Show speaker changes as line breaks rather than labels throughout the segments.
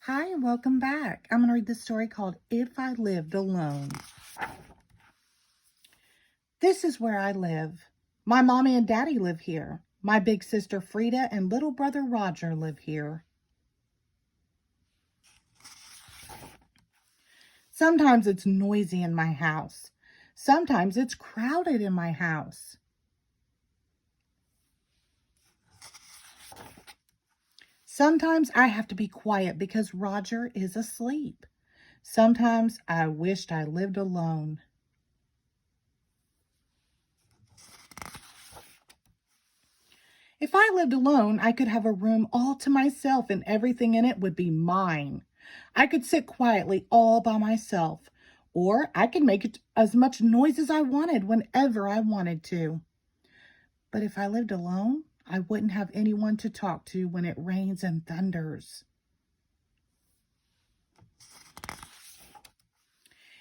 Hi, and welcome back. I'm going to read the story called If I Lived Alone. This is where I live. My mommy and daddy live here. My big sister Frida and little brother Roger live here. Sometimes it's noisy in my house. Sometimes it's crowded in my house. Sometimes I have to be quiet because Roger is asleep. Sometimes I wished I lived alone. If I lived alone, I could have a room all to myself and everything in it would be mine. I could sit quietly all by myself, or I could make as much noise as I wanted whenever I wanted to. But if I lived alone, I wouldn't have anyone to talk to when it rains and thunders.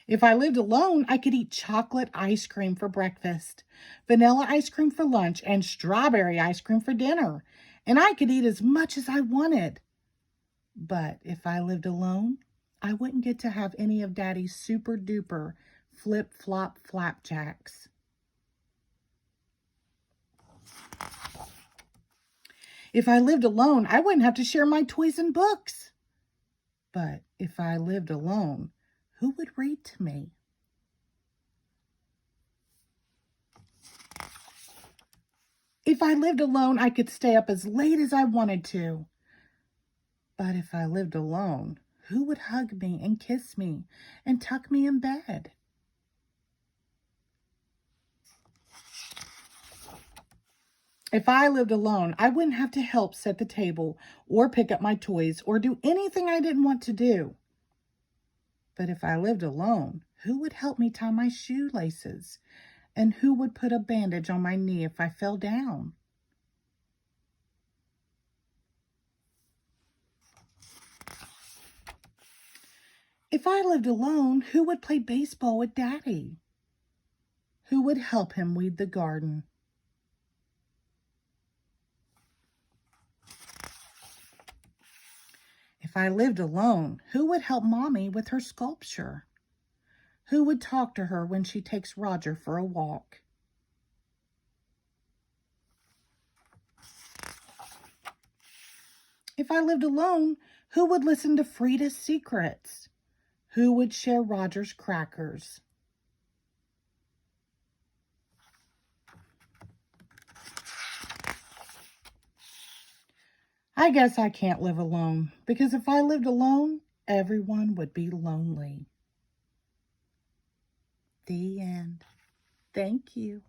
If I lived alone, I could eat chocolate ice cream for breakfast, vanilla ice cream for lunch, and strawberry ice cream for dinner. And I could eat as much as I wanted. But if I lived alone, I wouldn't get to have any of Daddy's super duper flip flop flapjacks. If I lived alone, I wouldn't have to share my toys and books. But if I lived alone, who would read to me? If I lived alone, I could stay up as late as I wanted to. But if I lived alone, who would hug me and kiss me and tuck me in bed? If I lived alone, I wouldn't have to help set the table or pick up my toys or do anything I didn't want to do. But if I lived alone, who would help me tie my shoelaces? And who would put a bandage on my knee if I fell down? If I lived alone, who would play baseball with Daddy? Who would help him weed the garden? If I lived alone, who would help Mommy with her sculpture? Who would talk to her when she takes Roger for a walk? If I lived alone, who would listen to Frida's secrets? Who would share Roger's crackers? I guess I can't live alone because if I lived alone, everyone would be lonely. The end. Thank you.